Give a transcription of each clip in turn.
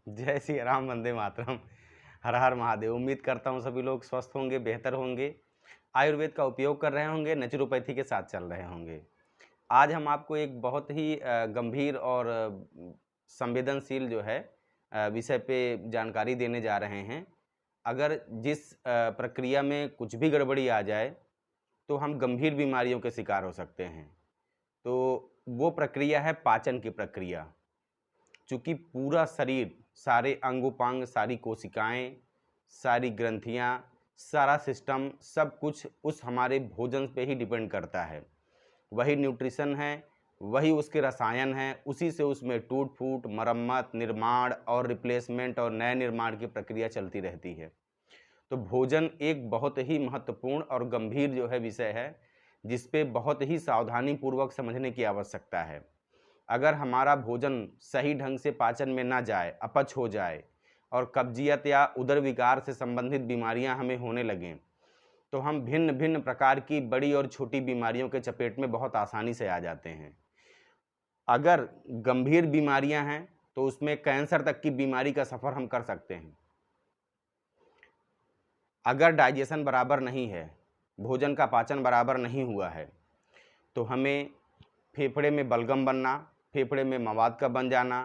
जय श्री राम, वंदे मातरम। हर हर महादेव। उम्मीद करता हूँ सभी लोग स्वस्थ होंगे, बेहतर होंगे, आयुर्वेद का उपयोग कर रहे होंगे, नेचुरोपैथी के साथ चल रहे होंगे। आज हम आपको एक बहुत ही गंभीर और संवेदनशील जो है विषय पे जानकारी देने जा रहे हैं। अगर जिस प्रक्रिया में कुछ भी गड़बड़ी आ जाए तो हम गंभीर बीमारियों के शिकार हो सकते हैं। तो वो प्रक्रिया है पाचन की प्रक्रिया। चूँकि पूरा शरीर, सारे अंग-उपांग, सारी कोशिकाएँ, सारी ग्रंथियाँ, सारा सिस्टम, सब कुछ उस हमारे भोजन पे ही डिपेंड करता है। वही न्यूट्रिशन है, वही उसके रसायन हैं, उसी से उसमें टूट-फूट, मरम्मत, निर्माण और रिप्लेसमेंट और नए निर्माण की प्रक्रिया चलती रहती है। तो भोजन एक बहुत ही महत्वपूर्ण और गंभीर जो है विषय है, जिस पे बहुत ही सावधानीपूर्वक समझने की आवश्यकता है। अगर हमारा भोजन सही ढंग से पाचन में ना जाए, अपच हो जाए और कब्जियत या उदर विकार से संबंधित बीमारियां हमें होने लगें, तो हम भिन्न-भिन्न प्रकार की बड़ी और छोटी बीमारियों के चपेट में बहुत आसानी से आ जाते हैं। अगर गंभीर बीमारियां हैं, तो उसमें कैंसर तक की बीमारी का सफ़र हम कर सकते हैं। अगर डाइजेशन बराबर नहीं है, भोजन का पाचन बराबर नहीं हुआ है, तो हमें फेफड़े में बलगम बनना, फेफड़े में मवाद का बन जाना,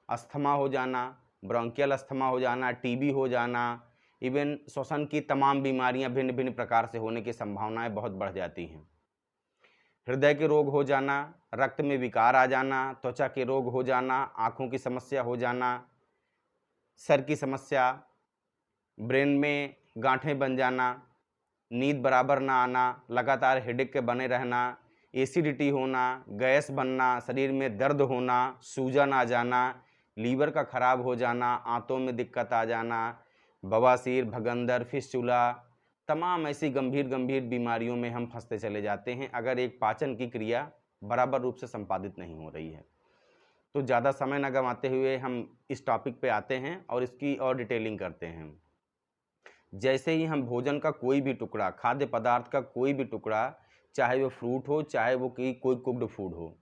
अस्थमा हो जाना, ब्रोंकियल अस्थमा हो जाना, टीबी हो जाना, इवन श्वसन की तमाम बीमारियां भिन्न-भिन्न प्रकार से होने की संभावनाएं बहुत बढ़ जाती हैं। हृदय के रोग हो जाना, रक्त में विकार आ जाना, त्वचा के रोग हो जाना, आँखों की समस्या हो जाना, सर की समस्या, ब्रेन में गांठें बन जाना, नींद बराबर ना आना, लगातार हेडेक के बने रहना, एसिडिटी होना, गैस बनना, शरीर में दर्द होना, सूजन आ जाना, लीवर का खराब हो जाना, आंतों में दिक्कत आ जाना, बवासीर, भगंदर, फिस्चुला, तमाम ऐसी गंभीर बीमारियों में हम फंसते चले जाते हैं अगर एक पाचन की क्रिया बराबर रूप से संपादित नहीं हो रही है। तो ज़्यादा समय न गंवाते हुए हम इस टॉपिक पे आते हैं और इसकी और डिटेलिंग करते हैं। जैसे ही हम भोजन का कोई भी टुकड़ा, खाद्य पदार्थ का कोई भी टुकड़ा, चाहे वो फ्रूट हो, चाहे वो कोई कुक्ड फूड हो,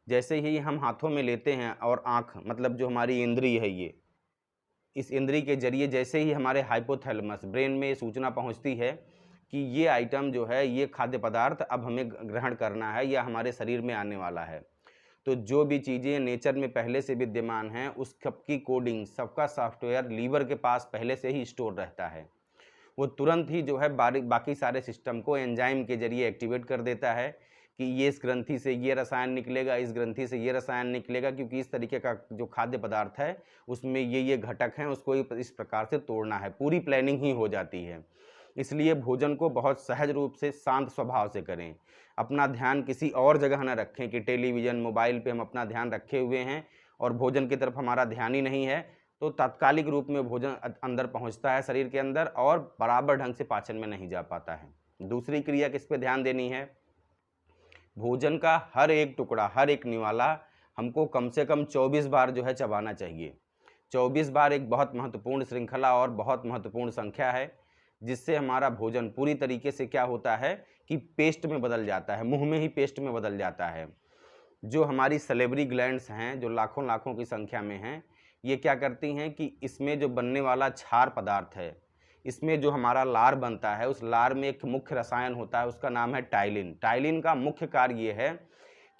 जैसे ही हम हाथों में लेते हैं और आँख मतलब जो हमारी इंद्रिय है ये, इस इंद्रिय के ज़रिए जैसे ही हमारे हाइपोथैलेमस ब्रेन में ये सूचना पहुँचती है कि ये आइटम जो है, ये खाद्य पदार्थ अब हमें ग्रहण करना है या हमारे शरीर में आने वाला है। तो जो भी चीज़ें नेचर में पहले से विद्यमान हैं, उस सबकी कोडिंग, सबका सॉफ्टवेयर लीवर के पास पहले से ही स्टोर रहता है। वो तुरंत ही जो है बाकी सारे सिस्टम को एंजाइम के ज़रिए एक्टिवेट कर देता है कि ये इस ग्रंथि से ये रसायन निकलेगा, इस ग्रंथि से ये रसायन निकलेगा, क्योंकि इस तरीके का जो खाद्य पदार्थ है, उसमें ये घटक हैं, उसको इस प्रकार से तोड़ना है। पूरी प्लानिंग ही हो जाती है। इसलिए भोजन को बहुत सहज रूप से, शांत स्वभाव से करें। अपना ध्यान किसी और जगह न रखें कि टेलीविज़न, मोबाइल पे हम अपना ध्यान रखे हुए हैं और भोजन की तरफ हमारा ध्यान ही नहीं है, तो तात्कालिक रूप में भोजन अंदर पहुंचता है शरीर के अंदर और बराबर ढंग से पाचन में नहीं जा पाता है। दूसरी क्रिया किस पे ध्यान देनी है? भोजन का हर एक टुकड़ा, हर एक निवाला हमको कम से कम 24 बार जो है चबाना चाहिए। 24 बार एक बहुत महत्वपूर्ण श्रृंखला और बहुत महत्वपूर्ण संख्या है, जिससे हमारा भोजन पूरी तरीके से क्या होता है कि पेस्ट में बदल जाता है, मुँह में ही पेस्ट में बदल जाता है। जो हमारी सलेवरी ग्लैंड्स हैं, जो लाखों-लाखों की संख्या में हैं, ये क्या करती हैं कि इसमें जो बनने वाला क्षार पदार्थ है, इसमें जो हमारा लार बनता है, उस लार में एक मुख्य रसायन होता है, उसका नाम है टाइलिन। टाइलिन का मुख्य कार्य ये है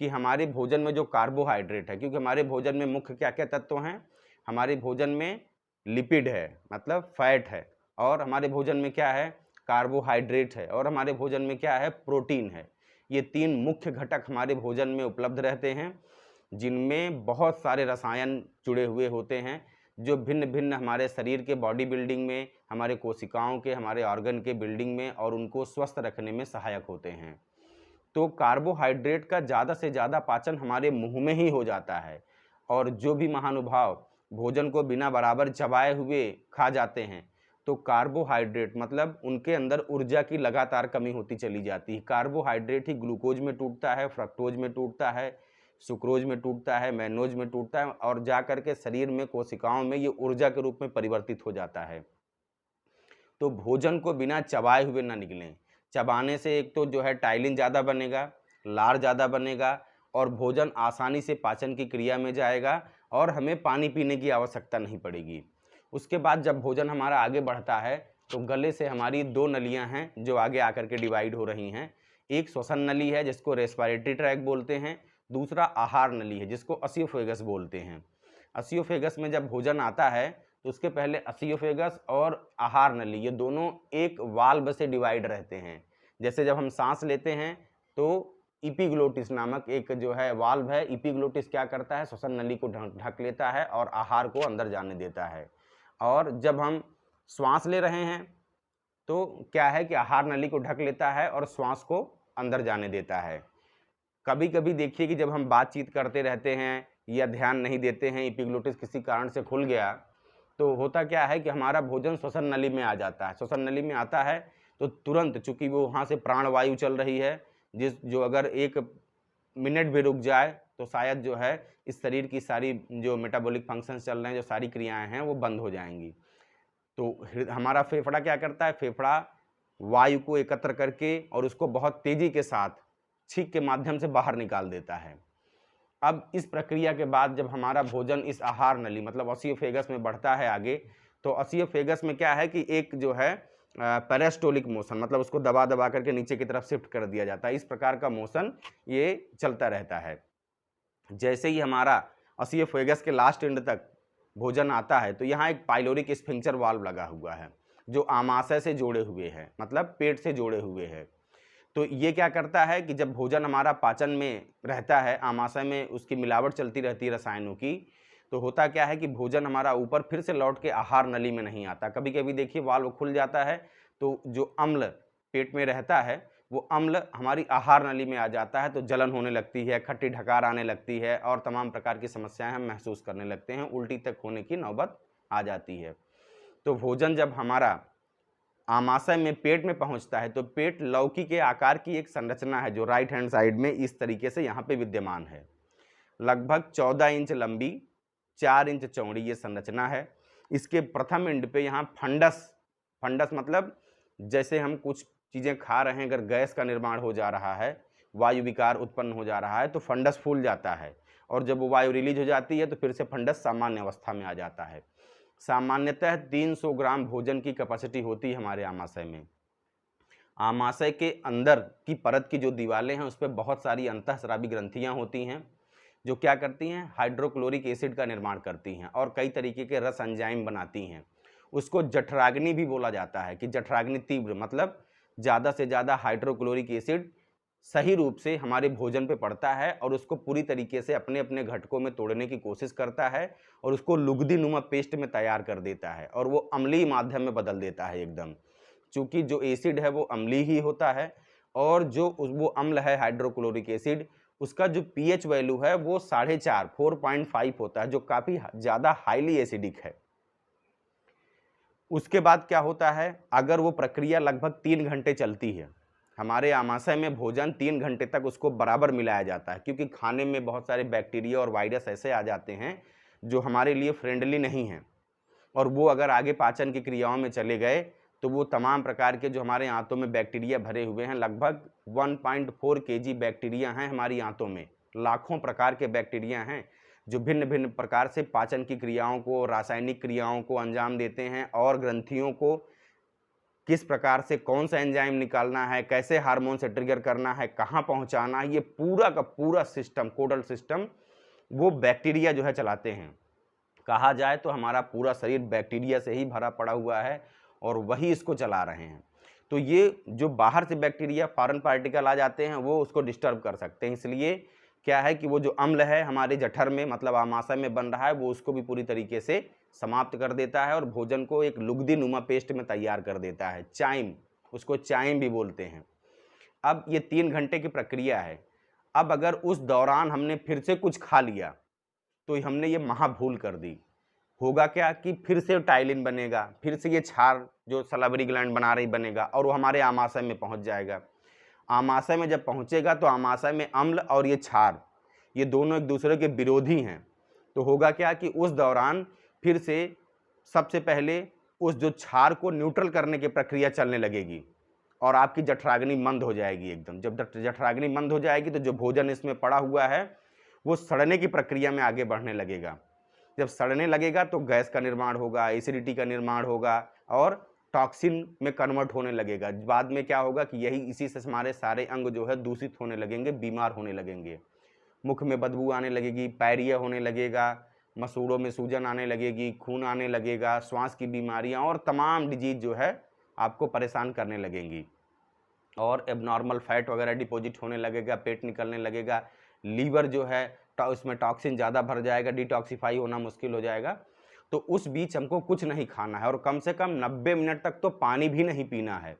कि हमारे भोजन में जो कार्बोहाइड्रेट है, क्योंकि हमारे भोजन में मुख्य क्या-क्या तत्व हैं? हमारे भोजन में लिपिड है, मतलब फैट है, और हमारे भोजन में क्या है? कार्बोहाइड्रेट है, और हमारे भोजन में क्या है? प्रोटीन है। ये 3 मुख्य घटक हमारे भोजन में उपलब्ध रहते हैं, जिनमें बहुत सारे रसायन जुड़े हुए होते हैं, जो भिन्न-भिन्न हमारे शरीर के बॉडी बिल्डिंग में, हमारे कोशिकाओं के, हमारे ऑर्गन के बिल्डिंग में और उनको स्वस्थ रखने में सहायक होते हैं। तो कार्बोहाइड्रेट का ज़्यादा से ज़्यादा पाचन हमारे मुँह में ही हो जाता है, और जो भी महानुभाव भोजन को बिना बराबर चबाए हुए खा जाते हैं, तो कार्बोहाइड्रेट मतलब उनके अंदर ऊर्जा की लगातार कमी होती चली जाती है। कार्बोहाइड्रेट ही ग्लूकोज में टूटता है, फ्रक्टोज में टूटता है, सुक्रोज में टूटता है, मैनोज में टूटता है और जा कर के शरीर में, कोशिकाओं में ये ऊर्जा के रूप में परिवर्तित हो जाता है। तो भोजन को बिना चबाए हुए ना निगलें। चबाने से एक तो जो है टाइलिन ज़्यादा बनेगा, लार ज़्यादा बनेगा और भोजन आसानी से पाचन की क्रिया में जाएगा और हमें पानी पीने की आवश्यकता नहीं पड़ेगी। उसके बाद जब भोजन हमारा आगे बढ़ता है तो गले से हमारी दो नलियां हैं जो आगे आकर के डिवाइड हो रही हैं। एक श्वसन नली है जिसको रेस्पिरेटरी ट्रैक बोलते हैं, दूसरा आहार नली है जिसको एसियोफेगस बोलते हैं। एसियोफेगस में जब भोजन आता है तो उसके पहले एसियोफेगस और आहार नली ये दोनों एक वाल्व से डिवाइड रहते हैं। जैसे जब हम सांस लेते हैं तो इपिग्लोटिस नामक एक जो है वाल्व है, इपिग्लोटिस क्या करता है, श्वसन नली को ढक लेता है और आहार को अंदर जाने देता है। और जब हम श्वास ले रहे हैं तो क्या है कि आहार नली को ढक लेता है और श्वास को अंदर जाने देता है। कभी कभी देखिए कि जब हम बातचीत करते रहते हैं या ध्यान नहीं देते हैं, इपिग्लोटिस किसी कारण से खुल गया तो होता क्या है कि हमारा भोजन श्वसन नली में आ जाता है। श्वसन नली में आता है तो तुरंत, चूंकि वो वहाँ से प्राणवायु चल रही है जो अगर 1 मिनट भी रुक जाए तो शायद जो है इस शरीर की सारी जो मेटाबॉलिक फंक्शंस चल रहे हैं, जो सारी क्रियाएं हैं वो बंद हो जाएंगी। तो हमारा फेफड़ा क्या करता है, फेफड़ा वायु को एकत्र करके और उसको बहुत तेजी के साथ छींक के माध्यम से बाहर निकाल देता है। अब इस प्रक्रिया के बाद जब हमारा भोजन इस आहार नली मतलब एसियोफेगस में बढ़ता है आगे, तो एसियोफेगस में क्या है कि एक जो है पेरिस्टोलिक मोशन, मतलब उसको दबा दबा करके नीचे की तरफ शिफ्ट कर दिया जाता है। इस प्रकार का मोशन ये चलता रहता है। जैसे ही हमारा एसियोफेगस के लास्ट एंड तक भोजन आता है तो यहाँ एक पाइलोरिक स्फिंक्टर वाल्व लगा हुआ है जो आमाशय से जोड़े हुए है, मतलब पेट से जोड़े हुए है। तो ये क्या करता है कि जब भोजन हमारा पाचन में रहता है, आमाशय में उसकी मिलावट चलती रहती है रसायनों की, तो होता क्या है कि भोजन हमारा ऊपर फिर से लौट के आहार नली में नहीं आता। कभी कभी देखिए वाल्व खुल जाता है तो जो अम्ल पेट में रहता है वो अम्ल हमारी आहार नली में आ जाता है, तो जलन होने लगती है, खट्टी ढकार आने लगती है और तमाम प्रकार की समस्याएं हम महसूस करने लगते हैं, उल्टी तक होने की नौबत आ जाती है। तो भोजन जब हमारा आमाशय में पेट में पहुंचता है तो पेट लौकी के आकार की एक संरचना है जो राइट हैंड साइड में इस तरीके से यहाँ पे विद्यमान है। लगभग 14 इंच लंबी, 4 इंच चौड़ी ये संरचना है। इसके प्रथम एंड पे यहाँ फंडस मतलब जैसे हम कुछ चीज़ें खा रहे हैं, अगर गैस का निर्माण हो जा रहा है, वायु विकार उत्पन्न हो जा रहा है तो फंडस फूल जाता है और जब वो वायु रिलीज हो जाती है तो फिर से फंडस सामान्य अवस्था में आ जाता है। सामान्यतः 300 ग्राम भोजन की कैपेसिटी होती है हमारे आमाशय में। आमाशय के अंदर की परत की जो दीवारें हैं उस पर बहुत सारी अंतःस्रावी ग्रंथियां होती हैं जो क्या करती हैं, हाइड्रोक्लोरिक एसिड का निर्माण करती हैं और कई तरीके के रस एंजाइम बनाती हैं। उसको जठराग्नि भी बोला जाता है कि जठराग्नि तीव्र, मतलब ज़्यादा से ज़्यादा हाइड्रोक्लोरिक एसिड सही रूप से हमारे भोजन पे पड़ता है और उसको पूरी तरीके से अपने अपने घटकों में तोड़ने की कोशिश करता है और उसको लुगदी नुमा पेस्ट में तैयार कर देता है और वो अम्लीय माध्यम में बदल देता है एकदम। चूँकि जो एसिड है वो अम्लीय ही होता है और जो वो अम्ल है हाइड्रोक्लोरिक एसिड, उसका जो पीएच वैल्यू है वो 4.5 होता है, जो काफ़ी ज़्यादा हाईली एसिडिक है। उसके बाद क्या होता है, अगर वो प्रक्रिया लगभग 3 घंटे चलती है, हमारे आमाशय में भोजन 3 घंटे तक उसको बराबर मिलाया जाता है, क्योंकि खाने में बहुत सारे बैक्टीरिया और वायरस ऐसे आ जाते हैं जो हमारे लिए फ्रेंडली नहीं हैं और वो अगर आगे पाचन की क्रियाओं में चले गए तो वो तमाम प्रकार के जो हमारे आंतों में बैक्टीरिया भरे हुए हैं, लगभग 1.4 kg बैक्टीरिया हैं हमारी आंतों में, लाखों प्रकार के बैक्टीरिया हैं जो भिन्न भिन्न प्रकार से पाचन की क्रियाओं को, रासायनिक क्रियाओं को अंजाम देते हैं और ग्रंथियों को किस प्रकार से कौन सा एंजाइम निकालना है, कैसे हार्मोन से ट्रिगर करना है, कहाँ पहुँचाना है, ये पूरा का पूरा सिस्टम, कोडल सिस्टम वो बैक्टीरिया जो है चलाते हैं। कहा जाए तो हमारा पूरा शरीर बैक्टीरिया से ही भरा पड़ा हुआ है और वही इसको चला रहे हैं। तो ये जो बाहर से बैक्टीरिया, फॉरेन पार्टिकल आ जाते हैं वो उसको डिस्टर्ब कर सकते हैं। इसलिए क्या है कि वो जो अम्ल है हमारे जठर में, मतलब आमाशय में बन रहा है, वो उसको भी पूरी तरीके से समाप्त कर देता है और भोजन को एक लुगदी नुमा पेस्ट में तैयार कर देता है। चाइम, उसको चाइम भी बोलते हैं। अब ये 3 घंटे की प्रक्रिया है। अब अगर उस दौरान हमने फिर से कुछ खा लिया तो हमने ये महाभूल कर दी। होगा क्या कि फिर से टाइलिन बनेगा, फिर से ये क्षार जो सलाइवरी ग्लैंड बना रही बनेगा और वो हमारे आमाशय में पहुंच जाएगा। आमाशय में जब पहुंचेगा तो आमाशय में अम्ल और ये क्षार, ये दोनों एक दूसरे के विरोधी हैं। तो होगा क्या कि उस दौरान फिर से सबसे पहले उस जो क्षार को न्यूट्रल करने की प्रक्रिया चलने लगेगी और आपकी जठराग्नि मंद हो जाएगी एकदम। जब जठराग्नि मंद हो जाएगी तो जो भोजन इसमें पड़ा हुआ है वो सड़ने की प्रक्रिया में आगे बढ़ने लगेगा जब सड़ने लगेगा तो गैस का निर्माण होगा, एसिडिटी का निर्माण होगा और टॉक्सिन में कन्वर्ट होने लगेगा। बाद में क्या होगा कि यही इसी से हमारे सारे अंग जो है दूषित होने लगेंगे, बीमार होने लगेंगे। मुख में बदबू आने लगेगी, पायरिया होने लगेगा, मसूड़ों में सूजन आने लगेगी, खून आने लगेगा, श्वास की बीमारियां और तमाम डिजीज जो है आपको परेशान करने लगेंगी। और एबनॉर्मल फैट वगैरह डिपॉजिट होने लगेगा, पेट निकलने लगेगा, लीवर जो है उसमें टॉक्सिन ज़्यादा भर जाएगा, डिटॉक्सिफाई होना मुश्किल हो जाएगा। तो उस बीच हमको कुछ नहीं खाना है और कम से कम 90 मिनट तक तो पानी भी नहीं पीना है,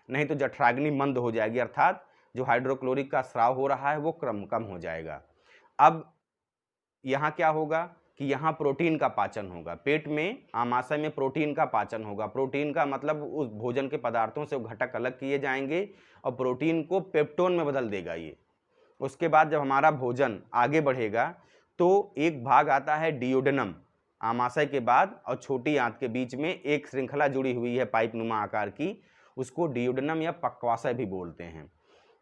नहीं तो जठराग्नि मंद हो जाएगी, अर्थात जो हाइड्रोक्लोरिक का स्राव हो रहा है वो कम हो जाएगा। अब यहाँ क्या होगा कि यहाँ प्रोटीन का पाचन होगा, पेट में आमाशय में प्रोटीन का पाचन होगा। प्रोटीन का मतलब उस भोजन के पदार्थों से घटक अलग किए जाएंगे और प्रोटीन को पेप्टोन में बदल देगा ये। उसके बाद जब हमारा भोजन आगे बढ़ेगा तो एक भाग आता है डियोडेनम, आमाशय के बाद और छोटी आंत के बीच में एक श्रृंखला जुड़ी हुई है पाइप नुमा आकार की, उसको डियोडेनम या पक्वाशय भी बोलते हैं।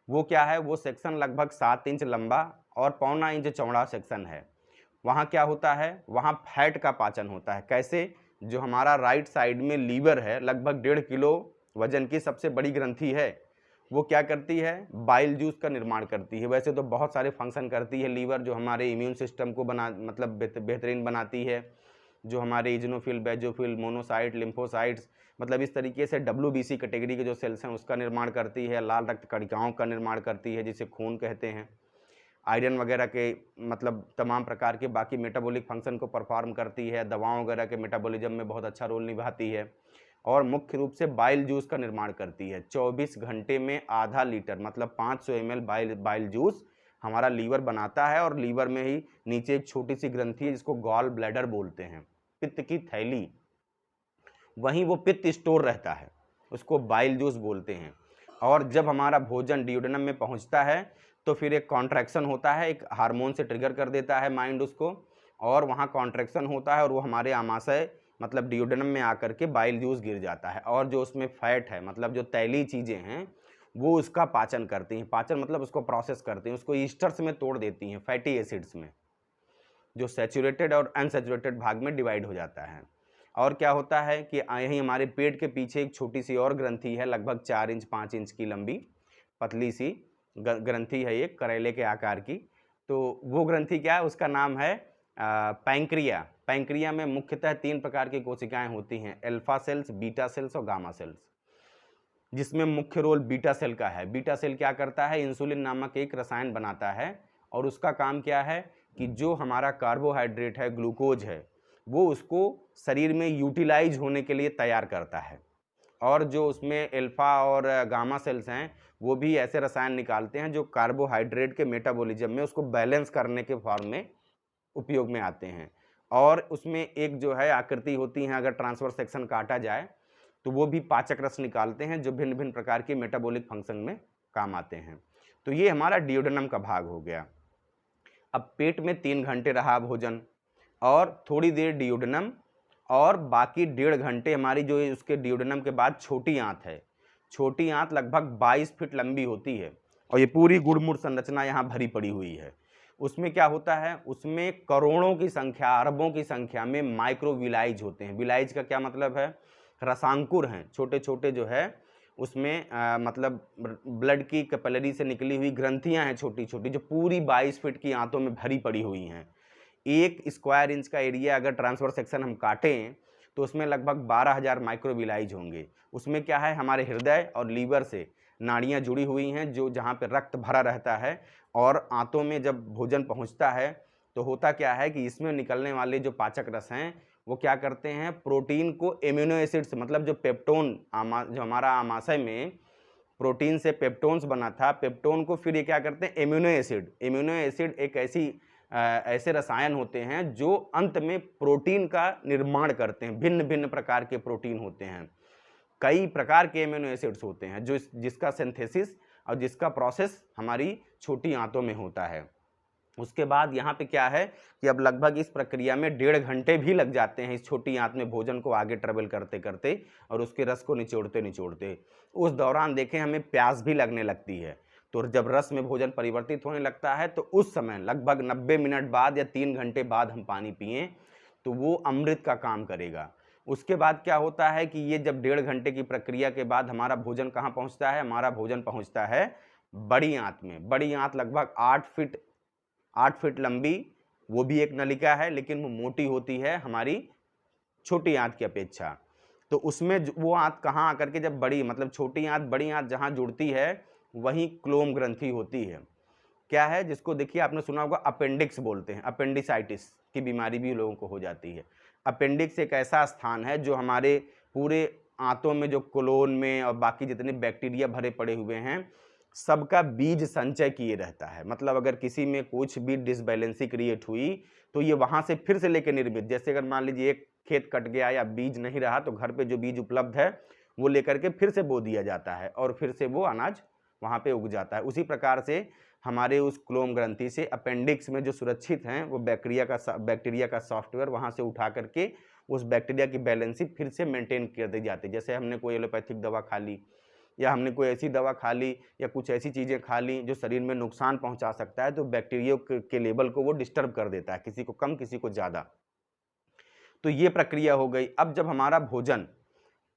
वो क्या है, वो सेक्शन लगभग 7 इंच लंबा और पौना इंच चौड़ा सेक्शन है। वहाँ क्या होता है, वहाँ फैट का पाचन होता है। कैसे, जो हमारा राइट साइड में लीवर है, लगभग 1.5 किलो वजन की सबसे बड़ी ग्रंथि है, वो क्या करती है, बाइल जूस का निर्माण करती है। वैसे तो बहुत सारे फंक्शन करती है लीवर, जो हमारे इम्यून सिस्टम को मतलब बेहतरीन बनाती है, जो हमारे इजनोफिल, बेजोफिल, मोनोसाइट, लिम्फोसाइट्स, मतलब इस तरीके से WBC कैटेगरी के जो सेल्स हैं उसका निर्माण करती है। लाल रक्त कणिकाओं का निर्माण करती है जिसे खून कहते हैं। आयरन वगैरह के मतलब तमाम प्रकार के बाकी मेटाबॉलिक फंक्शन को परफॉर्म करती है। दवाओं वगैरह के मेटाबॉलिज्म में बहुत अच्छा रोल निभाती है और मुख्य रूप से बाइल जूस का निर्माण करती है। 24 घंटे में आधा लीटर मतलब 500 ml बाइल जूस हमारा लीवर बनाता है और लीवर में ही नीचे एक छोटी सी ग्रंथि है जिसको गॉल ब्लैडर बोलते हैं, पित्त की थैली, वहीं वो पित्त स्टोर रहता है, उसको बाइल जूस बोलते हैं। और जब हमारा भोजन डियोडेनम में पहुंचता है तो फिर एक कॉन्ट्रैक्शन होता है, एक हार्मोन से ट्रिगर कर देता है माइंड उसको, और वहाँ कॉन्ट्रैक्शन होता है और वो हमारे आमाशय मतलब डियोडेनम में आकर के बाइल जूस गिर जाता है। और जो उसमें फैट है, मतलब जो तैलीय चीज़ें हैं, वो उसका पाचन करती हैं। पाचन मतलब उसको प्रोसेस करती हैं, उसको ईस्टर्स में तोड़ देती हैं, फैटी एसिड्स में, जो सैचुरेटेड और अनसैचुरेटेड भाग में डिवाइड हो जाता है। और क्या होता है कि यहीं हमारे पेट के पीछे एक छोटी सी और ग्रंथि है, लगभग 4 इंच 5 इंच की लंबी पतली सी ग्रंथि है, एक करेले के आकार की। तो वो ग्रंथि क्या है, उसका नाम है पैंक्रिया। पैंक्रिया में मुख्यतः 3 प्रकार की कोशिकाएं होती हैं, अल्फा सेल्स, बीटा सेल्स और गामा सेल्स, जिसमें मुख्य रोल बीटा सेल का है। बीटा सेल क्या करता है, इंसुलिन नामक एक रसायन बनाता है और उसका काम क्या है कि जो हमारा कार्बोहाइड्रेट है, ग्लूकोज है, वो उसको शरीर में यूटिलाइज होने के लिए तैयार करता है। और जो उसमें अल्फा और गामा सेल्स हैं वो भी ऐसे रसायन निकालते हैं जो कार्बोहाइड्रेट के मेटाबॉलिज्म में उसको बैलेंस करने के फॉर्म में उपयोग में आते हैं। और उसमें एक जो है आकृति होती है, अगर ट्रांसफर सेक्शन काटा जाए तो वो भी पाचक रस निकालते हैं जो भिन्न भिन्न प्रकार के मेटाबॉलिक फंक्शन में काम आते हैं। तो ये हमारा डियोडेनम का भाग हो गया। अब पेट में 3 घंटे रहा भोजन और थोड़ी देर डियोडेनम और बाकी 1.5 घंटे हमारी जो उसके डियोडेनम के बाद छोटी आंत है। छोटी आंत लगभग 22 फीट लंबी होती है और ये पूरी गुड़मुड़ संरचना यहाँ भरी पड़ी हुई है। उसमें क्या होता है, उसमें करोड़ों की संख्या, अरबों की संख्या में माइक्रोविलाइज होते हैं। विलाइज का क्या मतलब है, रसांकुर हैं, छोटे छोटे जो है उसमें मतलब ब्लड की कैपिलरी से निकली हुई ग्रंथियां हैं छोटी छोटी, जो पूरी 22 फीट की आंतों में भरी पड़ी हुई हैं। 1 स्क्वायर इंच का एरिया अगर ट्रांसफर सेक्शन हम काटें तो उसमें लगभग 12,000 माइक्रोविलाइज होंगे। उसमें क्या है, हमारे हृदय और लीवर से नाड़ियाँ जुड़ी हुई हैं, जो जहाँ पे रक्त भरा रहता है और आंतों में जब भोजन पहुँचता है तो होता क्या है कि इसमें निकलने वाले जो पाचक रस हैं वो क्या करते हैं, प्रोटीन को एमिनो एसिड्स, मतलब जो पेप्टोन जो हमारा आमाशय में प्रोटीन से पेप्टोन्स बना था, पेप्टोन को फिर ये क्या करते हैं, एमिनो एसिड। एमिनो एसिड एक ऐसे रसायन होते हैं जो अंत में प्रोटीन का निर्माण करते हैं। भिन्न भिन्न प्रकार के प्रोटीन होते हैं, कई प्रकार के एमिनो एसिड्स होते हैं जो जिसका सिंथेसिस और जिसका प्रोसेस हमारी छोटी आंतों में होता है। उसके बाद यहाँ पे क्या है कि अब लगभग इस प्रक्रिया में 1.5 घंटे भी लग जाते हैं इस छोटी आंत में भोजन को आगे ट्रेवल करते करते और उसके रस को निचोड़ते निचोड़ते। उस दौरान देखें हमें प्यास भी लगने लगती है, तो जब रस में भोजन परिवर्तित होने लगता है तो उस समय लगभग 90 मिनट बाद या 3 घंटे बाद हम पानी पिएं तो वो अमृत का काम करेगा। उसके बाद क्या होता है कि ये जब 1.5 घंटे की प्रक्रिया के बाद हमारा भोजन कहाँ पहुँचता है, हमारा भोजन पहुँचता है बड़ी आंत में। बड़ी आंत लगभग 8 फीट लंबी, वो भी एक नलिका है, लेकिन वो मोटी होती है हमारी छोटी आंत की अपेक्षा। तो उसमें वो आंत कहाँ आकर के जब बड़ी मतलब छोटी आंत बड़ी आंत जहाँ जुड़ती है वहीं क्लोम ग्रंथि होती है। क्या है, जिसको देखिए आपने सुना होगा अपेंडिक्स बोलते हैं, अपेंडिसाइटिस की बीमारी भी लोगों को हो जाती है। अपेंडिक्स एक ऐसा स्थान है जो हमारे पूरे आंतों में जो कोलोन में और बाकी जितने बैक्टीरिया भरे पड़े हुए हैं सबका बीज संचय किए रहता है। मतलब अगर किसी में कुछ भी डिसबैलेंसी क्रिएट हुई तो ये वहां से फिर से लेकर निर्मित, जैसे अगर मान लीजिए एक खेत कट गया या बीज नहीं रहा तो घर पे जो बीज उपलब्ध है वो लेकर के फिर से बो दिया जाता है और फिर से वो अनाज वहाँ पे उग जाता है। उसी प्रकार से हमारे उस क्लोम ग्रंथि से अपेंडिक्स में जो सुरक्षित हैं वो बैक्टीरिया का सॉफ्टवेयर वहाँ से उठा करके उस बैक्टीरिया की बैलेंसी फिर से मेंटेन कर दी जाती है। जैसे हमने कोई एलोपैथिक दवा खा ली या हमने कोई ऐसी दवा खा ली या कुछ ऐसी चीज़ें खा ली जो शरीर में नुकसान पहुंचा सकता है, तो बैक्टीरिया के लेवल को वो डिस्टर्ब कर देता है, किसी को कम किसी को ज़्यादा। तो ये प्रक्रिया हो गई। अब जब हमारा भोजन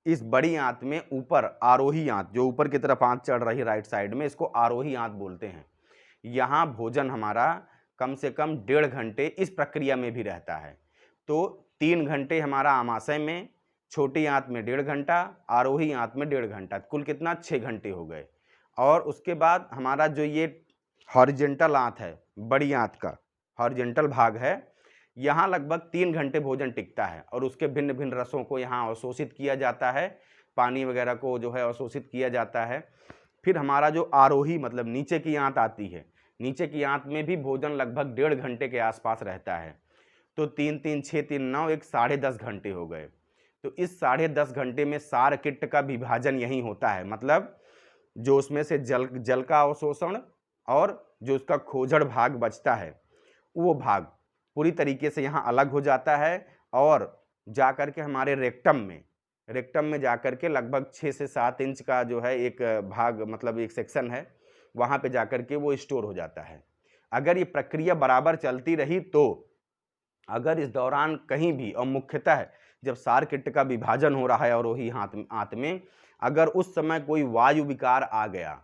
इस बड़ी आंत में ऊपर, आरोही आंत जो ऊपर की तरफ आंत चढ़ रही राइट साइड में, इसको आरोही आंत बोलते हैं। यहाँ भोजन हमारा कम से कम 1.5 घंटे इस प्रक्रिया में भी रहता है। तो 3 घंटे हमारा आमाशय में, छोटी आंत में 1.5 घंटा, आरोही आंत में 1.5 घंटा, कुल कितना 6 घंटे हो गए। और उसके बाद हमारा जो ये हॉरिजेंटल आंत है, बड़ी आंत का हॉरिजेंटल भाग है, यहाँ लगभग 3 घंटे भोजन टिकता है और उसके भिन्न भिन्न रसों को यहाँ अवशोषित किया जाता है, पानी वगैरह को जो है अवशोषित किया जाता है। फिर हमारा जो आरोही मतलब नीचे की आंत आती है, नीचे की आंत में भी भोजन लगभग 1.5 घंटे के आसपास रहता है। तो 3 3 6 3 9 एक 10.5 घंटे हो गए। तो इस 10.5 घंटे में सार किट्ट का विभाजन यहीं होता है। मतलब जो उसमें से जल का अवशोषण और जो उसका खोजड़ भाग बचता है वो भाग पूरी तरीके से यहाँ अलग हो जाता है और जाकर के हमारे रेक्टम में जाकर के लगभग 6 से 7 इंच का जो है एक भाग मतलब एक सेक्शन है, वहाँ पे जाकर के वो स्टोर हो जाता है। अगर ये प्रक्रिया बराबर चलती रही तो अगर इस दौरान कहीं भी, और मुख्यतः जब सार किट्ट का विभाजन हो रहा है अवरोही आंत में, अगर उस समय कोई वायु विकार आ गया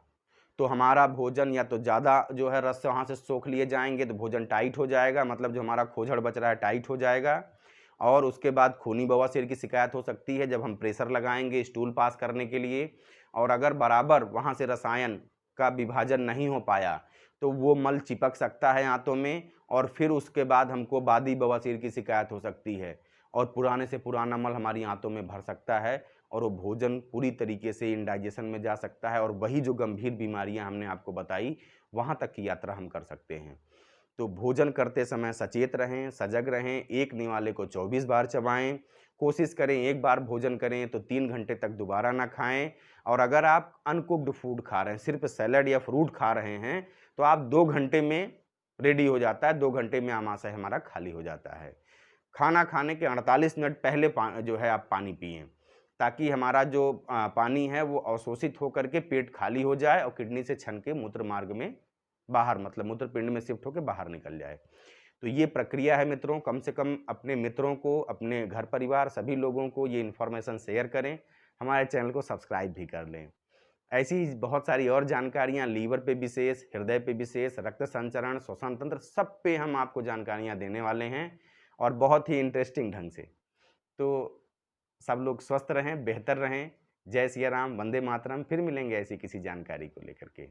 तो हमारा भोजन या तो ज़्यादा जो है रस वहाँ से सोख लिए जाएंगे तो भोजन टाइट हो जाएगा, मतलब जो हमारा खोजड़ बच रहा है टाइट हो जाएगा। और उसके बाद खूनी बवासीर की शिकायत हो सकती है जब हम प्रेशर लगाएंगे स्टूल पास करने के लिए। और अगर बराबर वहाँ से रसायन का विभाजन नहीं हो पाया तो वो मल चिपक सकता है आंतों में और फिर उसके बाद हमको बादी बवासीर की शिकायत हो सकती है और पुराने से पुराना मल हमारी आंतों में भर सकता है और वो भोजन पूरी तरीके से इंडाइजेशन में जा सकता है और वही जो गंभीर बीमारियां हमने आपको बताई वहाँ तक की यात्रा हम कर सकते हैं। तो भोजन करते समय सचेत रहें, सजग रहें, एक निवाले को 24 बार चबाएं, कोशिश करें एक बार भोजन करें तो 3 घंटे तक दोबारा ना खाएं। और अगर आप अनकुक्ड फूड खा रहे हैं, सिर्फ सैलड या फ्रूट खा रहे हैं, तो आप 2 घंटे में रेडी हो जाता है, 2 घंटे में आमाशय हमारा खाली हो जाता है। खाना खाने के 48 मिनट पहले जो है आप पानी पिएं ताकि हमारा जो पानी है वो अवशोषित होकर के पेट खाली हो जाए और किडनी से छन के मूत्र मार्ग में बाहर मतलब मूत्रपिंड में शिफ्ट होकर बाहर निकल जाए। तो ये प्रक्रिया है मित्रों, कम से कम अपने मित्रों को, अपने घर परिवार सभी लोगों को ये इन्फॉर्मेशन शेयर करें, हमारे चैनल को सब्सक्राइब भी कर लें। ऐसी ही बहुत सारी और जानकारियाँ लीवर पे विशेष, हृदय पे विशेष, रक्त संचरण, श्वसन तंत्र सब पे हम आपको जानकारियाँ देने वाले हैं और बहुत ही इंटरेस्टिंग ढंग से। तो सब लोग स्वस्थ रहें, बेहतर रहें। जय सिया राम, वंदे मातरम। फिर मिलेंगे ऐसी किसी जानकारी को लेकर के।